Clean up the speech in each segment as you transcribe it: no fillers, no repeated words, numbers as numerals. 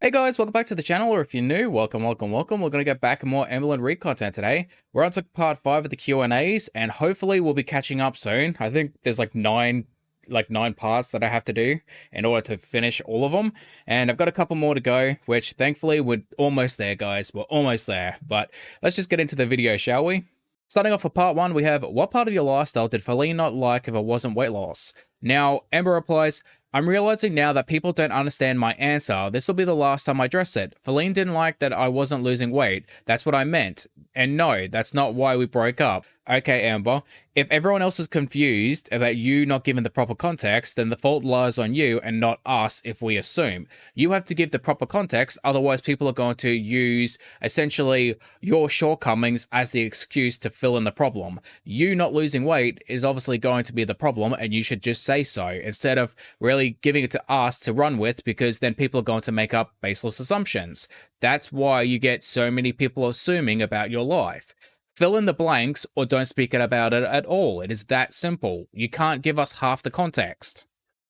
Hey guys, welcome back to the channel, or if you're new, welcome. We're going to get back more Amberlynn Reid content today. We're on to part 5 of the Q&As, and hopefully we'll be catching up soon. I think there's like nine parts that I have to do in order to finish all of them, and I've got a couple more to go, which thankfully we're almost there, guys. We're almost there, but let's just get into the video, shall we? Starting off with part 1, we have, what part of your lifestyle did Feline not like if it wasn't weight loss? Now, Amber replies, I'm realizing now that people don't understand my answer. This will be the last time I address it. Feline didn't like that I wasn't losing weight. That's what I meant. And no, that's not why we broke up. Okay, Amber, if everyone else is confused about you not giving the proper context, then the fault lies on you and not us if we assume. You have to give the proper context, otherwise people are going to use essentially your shortcomings as the excuse to fill in the problem. You not losing weight is obviously going to be the problem, and you should just say so, instead of really giving it to us to run with, because then people are going to make up baseless assumptions. That's why you get so many people assuming about your life. Fill in the blanks or don't speak about it at all. It is that simple. You can't give us half the context.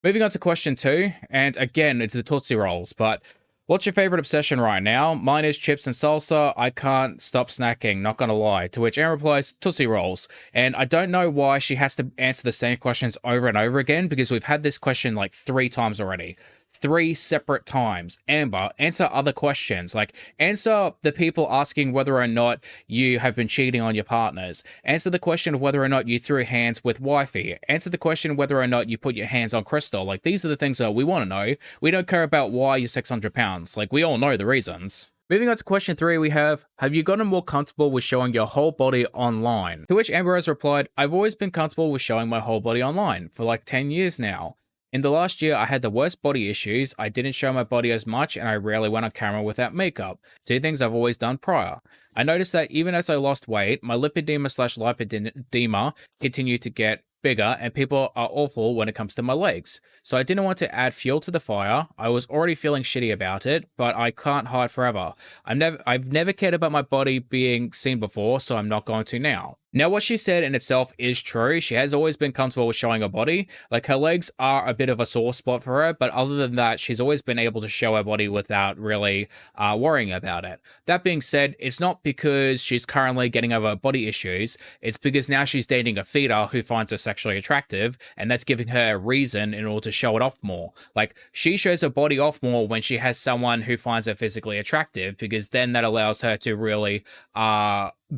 Moving on to question 2, and again, it's the Tootsie Rolls, but what's your favorite obsession right now? Mine is chips and salsa. I can't stop snacking, not gonna lie. To which Aaron replies, Tootsie Rolls. And I don't know why she has to answer the same questions over and over again, because we've had this question like 3 times already. 3 separate times. Amber, answer other questions. Like, answer the people asking whether or not you have been cheating on your partners. Answer the question of whether or not you threw hands with wifey. Answer the question whether or not you put your hands on Crystal. Like, these are the things that we want to know. We don't care about why you're 600 pounds. Like, we all know the reasons. Moving on to question 3, we have you gotten more comfortable with showing your whole body online? To which Amber has replied, I've always been comfortable with showing my whole body online for like 10 years now. In the last year, I had the worst body issues. I didn't show my body as much, and I rarely went on camera without makeup. 2 things I've always done prior. I noticed that even as I lost weight, my lipedema/lipedema continued to get bigger, and people are awful when it comes to my legs. So I didn't want to add fuel to the fire. I was already feeling shitty about it, but I can't hide forever. I've never cared about my body being seen before, so I'm not going to now. Now, what she said in itself is true. She has always been comfortable with showing her body. Like, her legs are a bit of a sore spot for her, but other than that, she's always been able to show her body without really worrying about it. That being said, it's not because she's currently getting over body issues. It's because now she's dating a feeder who finds her sexually attractive, and that's giving her a reason in order to show it off more. Like, she shows her body off more when she has someone who finds her physically attractive, because then that allows her to really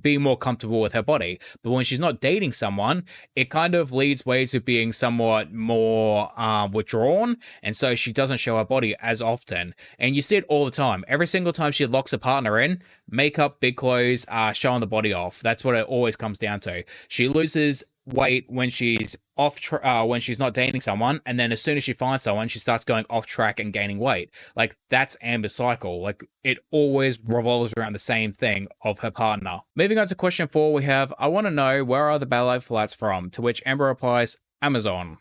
be more comfortable with her body. But when she's not dating someone, it kind of leads way to being somewhat more withdrawn, and so she doesn't show her body as often. And you see it all the time. Every single time she locks a partner in, makeup, big clothes, showing the body off. That's what it always comes down to. She loses weight when she's when she's not dating someone, and then as soon as she finds someone, she starts going off track and gaining weight. Like, that's Amber's cycle. Like, it always revolves around the same thing of her partner. Moving on to question 4, we have, I want to know, where are the ballet flats from? To which Amber replies, Amazon.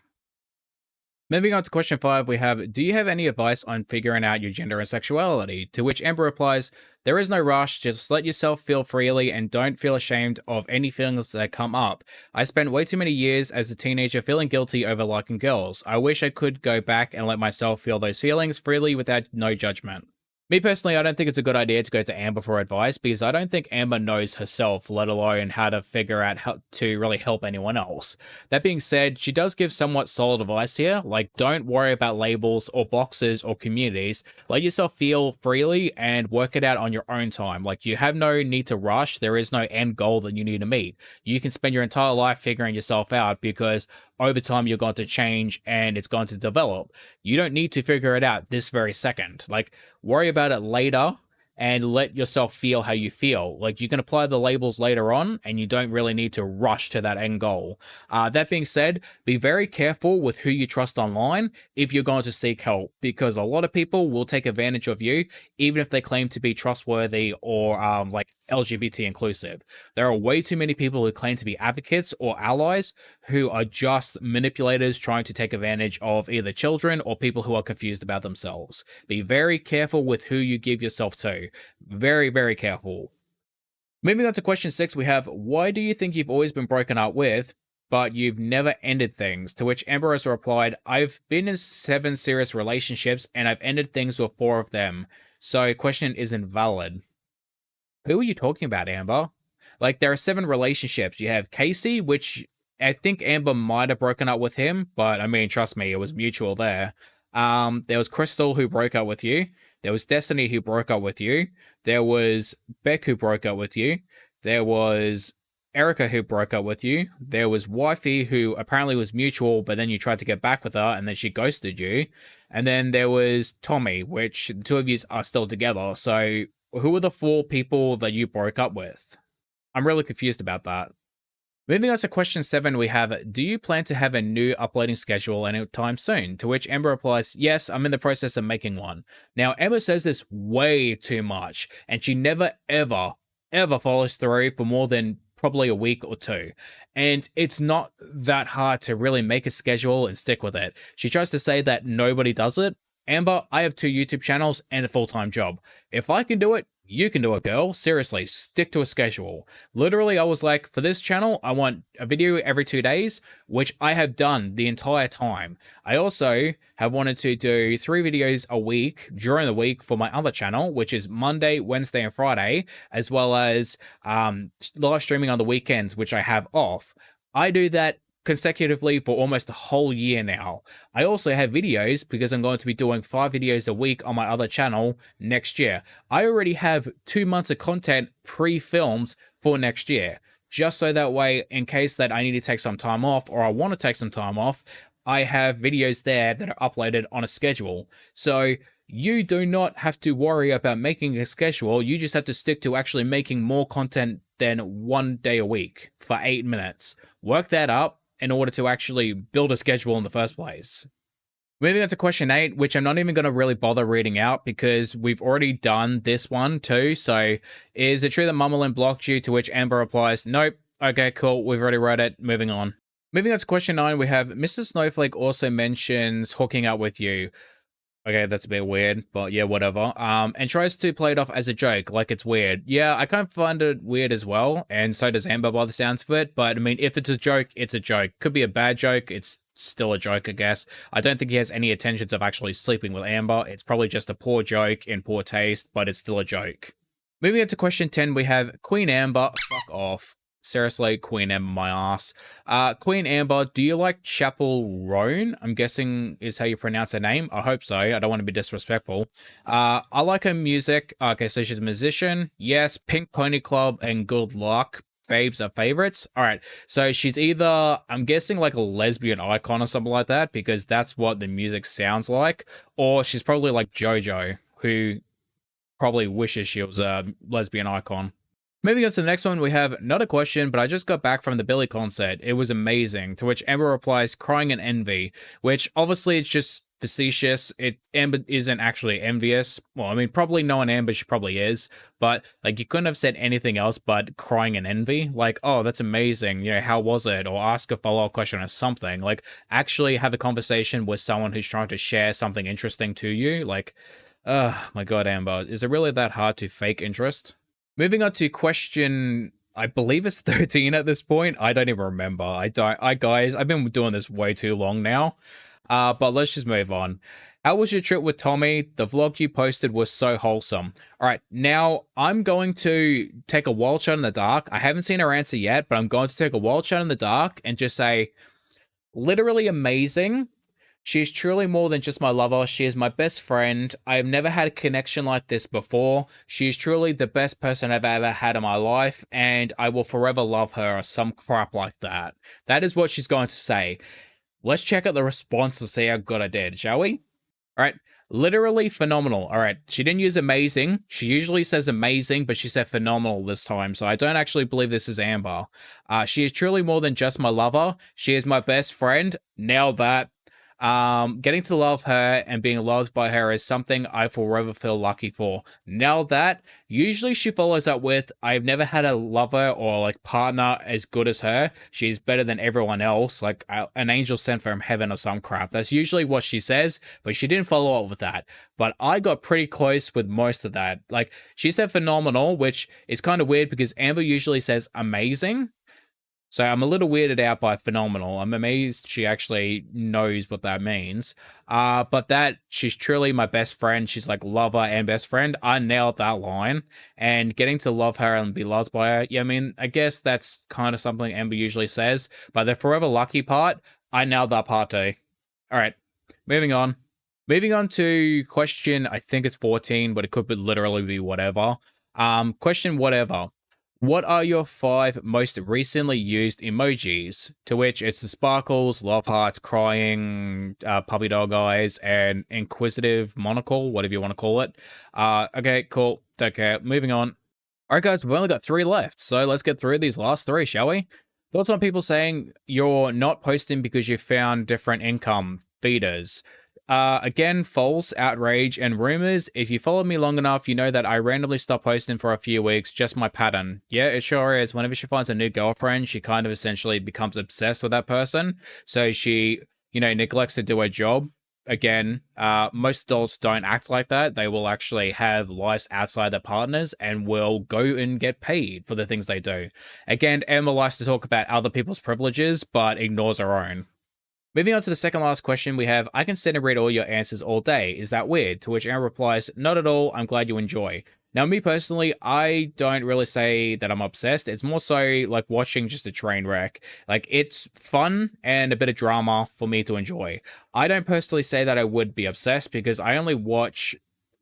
Moving on to question 5, we have, do you have any advice on figuring out your gender and sexuality? To which Amber replies, there is no rush, just let yourself feel freely and don't feel ashamed of any feelings that come up. I spent way too many years as a teenager feeling guilty over liking girls. I wish I could go back and let myself feel those feelings freely without no judgment. Me personally, I don't think it's a good idea to go to Amber for advice, because I don't think Amber knows herself, let alone how to figure out how to really help anyone else. That being said, she does give somewhat solid advice here, like, don't worry about labels or boxes or communities. Let yourself feel freely and work it out on your own time. Like, you have no need to rush. There is no end goal that you need to meet. You can spend your entire life figuring yourself out, because over time you're going to change and it's going to develop. You don't need to figure it out this very second. Like, worry about it later and let yourself feel how you feel. Like, you can apply the labels later on, and you don't really need to rush to that end goal. That being said, be very careful with who you trust online if you're going to seek help, because a lot of people will take advantage of you, even if they claim to be trustworthy or like LGBT inclusive. There are way too many people who claim to be advocates or allies who are just manipulators trying to take advantage of either children or people who are confused about themselves. Be very careful with who you give yourself to. Very, very careful. Moving on to question 6, we have, why do you think you've always been broken up with, but you've never ended things? To which Amber has replied, I've been in 7 serious relationships, and I've ended things with 4 of them. So question is invalid. Who are you talking about, Amber? Like, there are 7 relationships. You have Casey, which I think Amber might have broken up with him, but I mean, trust me, it was mutual there. There was Crystal who broke up with you. There was Destiny who broke up with you. There was Beck who broke up with you. There was Erica who broke up with you. There was Wifey who apparently was mutual, but then you tried to get back with her and then she ghosted you. And then there was Tommy, which the two of you are still together. So who are the 4 people that you broke up with? I'm really confused about that. Moving on to question 7, we have, do you plan to have a new uploading schedule anytime soon? To which Amber replies, yes, I'm in the process of making one. Now, Amber says this way too much, and she never, ever follows through for more than probably a week or 2. And it's not that hard to really make a schedule and stick with it. She tries to say that nobody does it. Amber, I have 2 YouTube channels and a full-time job. If I can do it, you can do it, girl. Seriously, stick to a schedule. Literally, I was like, for this channel, I want a video every 2 days, which I have done the entire time. I also have wanted to do 3 videos a week during the week for my other channel, which is Monday, Wednesday, and Friday, as well as live streaming on the weekends, which I have off. I do that consecutively for almost a whole year now. I also have videos because I'm going to be doing 5 videos a week on my other channel next year. I already have 2 months of content pre-filmed for next year, just so that way, in case that I need to take some time off or I want to take some time off, I have videos there that are uploaded on a schedule. So you do not have to worry about making a schedule. You just have to stick to actually making more content than 1 day a week for 8 minutes. Work that up in order to actually build a schedule in the first place. Moving on to question 8, which I'm not even going to really bother reading out because we've already done this one too. So, is it true that Amberlynn blocked you? To which Amber replies, nope. Okay, cool. We've already read it. Moving on. Moving on to question 9, we have Mr. Snowflake also mentions hooking up with you. Okay, that's a bit weird, but yeah, whatever. And tries to play it off as a joke, like it's weird. Yeah, I kind of find it weird as well, and so does Amber by the sounds of it. But I mean, if it's a joke, it's a joke. Could be a bad joke, it's still a joke, I guess. I don't think he has any intentions of actually sleeping with Amber. It's probably just a poor joke in poor taste, but it's still a joke. Moving on to question 10, we have Queen Amber, fuck off. Seriously, Queen Amber, my ass. Queen Amber, do you like Chapel Roan? I'm guessing is how you pronounce her name. I hope so. I don't want to be disrespectful. I like her music. Okay, so she's a musician. Yes, Pink Pony Club and Good Luck. Babes are favorites. All right, so she's either, I'm guessing, like a lesbian icon or something like that, because that's what the music sounds like, or she's probably like JoJo, who probably wishes she was a lesbian icon. Moving on to the next one, we have not a question, but I just got back from the Billy concert. It was amazing. To which Amber replies, crying in envy, which obviously it's just facetious. Amber isn't actually envious. Well, I mean, probably knowing Amber, she probably is, but like you couldn't have said anything else but crying in envy. Like, oh, that's amazing. You know, how was it? Or ask a follow-up question or something. Like, actually have a conversation with someone who's trying to share something interesting to you. Like, my God, Amber, is it really that hard to fake interest? Moving on to question, I believe it's 13 at this point. I don't even remember. Guys, I've been doing this way too long now. But let's just move on. How was your trip with Tommy? The vlog you posted was so wholesome. All right, now I'm going to take a wild shot in the dark. I haven't seen her answer yet, but I'm going to take a wild shot in the dark and just say, literally amazing. She is truly more than just my lover. She is my best friend. I have never had a connection like this before. She is truly the best person I've ever had in my life, and I will forever love her or some crap like that. That is what she's going to say. Let's check out the response to see how good I did, shall we? All right. Literally phenomenal. All right. She didn't use amazing. She usually says amazing, but she said phenomenal this time. So I don't actually believe this is Amber. She is truly more than just my lover. She is my best friend. Nailed that. Getting to love her and being loved by her is something I forever feel lucky for. Now that, usually she follows up with, I've never had a lover or like partner as good as her. She's better than everyone else, like an angel sent from heaven or some crap. That's usually what she says, but she didn't follow up with that. But I got pretty close with most of that. Like, she said phenomenal, which is kind of weird because Amber usually says amazing. So I'm a little weirded out by phenomenal. I'm amazed she actually knows what that means. But that she's truly my best friend. She's like lover and best friend. I nailed that line. And getting to love her and be loved by her. Yeah, I mean, I guess that's kind of something Amber usually says. But the forever lucky part, I nailed that part too. All right, moving on. Moving on to question, I think it's 14, but it could be literally be whatever. Question whatever. What are your 5 most recently used emojis? To which it's the sparkles, love hearts, crying, puppy dog eyes, and inquisitive monocle, whatever you want to call it. Okay, cool. Okay, moving on. All right, guys, we've only got 3 left, so let's get through these last 3, shall we? Thoughts on people saying you're not posting because you found different income feeders? Again, false, outrage, and rumors. If you followed me long enough, you know that I randomly stopped posting for a few weeks, just my pattern. Yeah, it sure is. Whenever she finds a new girlfriend, she kind of essentially becomes obsessed with that person. So she, neglects to do her job. Again, most adults don't act like that. They will actually have lives outside their partners and will go and get paid for the things they do. Again, Emma likes to talk about other people's privileges, but ignores her own. Moving on to the second last question, we have, I can sit and read all your answers all day. Is that weird? To which Aaron replies, not at all. I'm glad you enjoy. Now, me personally, I don't really say that I'm obsessed. It's more so like watching just a train wreck. Like, it's fun and a bit of drama for me to enjoy. I don't personally say that I would be obsessed because I only watch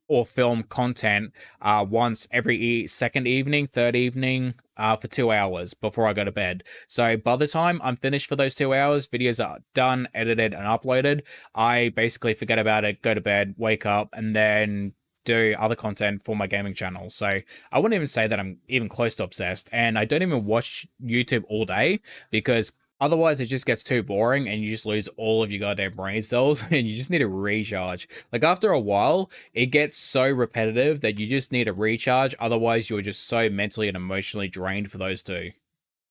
or film content once every second evening, third evening for 2 hours before I go to bed. So by the time I'm finished for those 2 hours, videos are done, edited, and uploaded. I basically forget about it, go to bed, wake up, and then do other content for my gaming channel. So I wouldn't even say that I'm even close to obsessed. And I don't even watch YouTube all day because otherwise, it just gets too boring and you just lose all of your goddamn brain cells and you just need a recharge. Like, after a while, it gets so repetitive that you just need a recharge. Otherwise, you're just so mentally and emotionally drained for those two.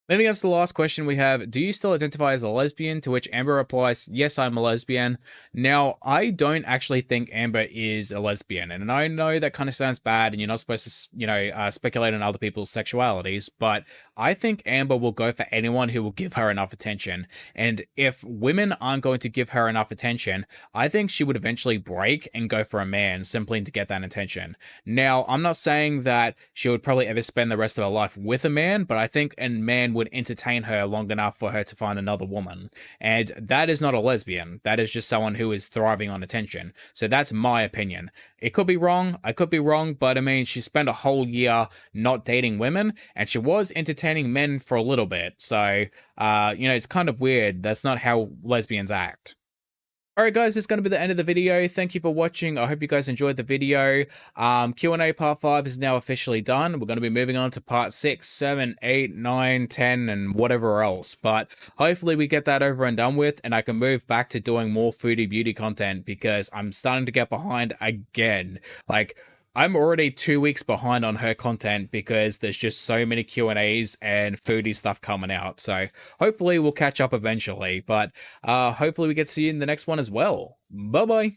Moving on to the last question we have, do you still identify as a lesbian? To which Amber replies, yes, I'm a lesbian. Now, I don't actually think Amber is a lesbian, and I know that kind of sounds bad and you're not supposed to, speculate on other people's sexualities, but I think Amber will go for anyone who will give her enough attention. And if women aren't going to give her enough attention, I think she would eventually break and go for a man simply to get that attention. Now, I'm not saying that she would probably ever spend the rest of her life with a man, but I think a man would entertain her long enough for her to find another woman. And that is not a lesbian. That is just someone who is thriving on attention. So that's my opinion. It could be wrong. I could be wrong, but I mean, she spent a whole year not dating women, and she was entertaining men for a little bit. So, it's kind of weird. That's not how lesbians act. Alright guys, this is going to be the end of the video. Thank you for watching. I hope you guys enjoyed the video. Q&A part 5 is now officially done. We're going to be moving on to part 6, 7, 8, 9, 10, and whatever else. But hopefully we get that over and done with, and I can move back to doing more foodie beauty content because I'm starting to get behind again. Like, I'm already 2 weeks behind on her content because there's just so many Q&As and foodie stuff coming out. So hopefully we'll catch up eventually, but hopefully we get to see you in the next one as well. Bye-bye.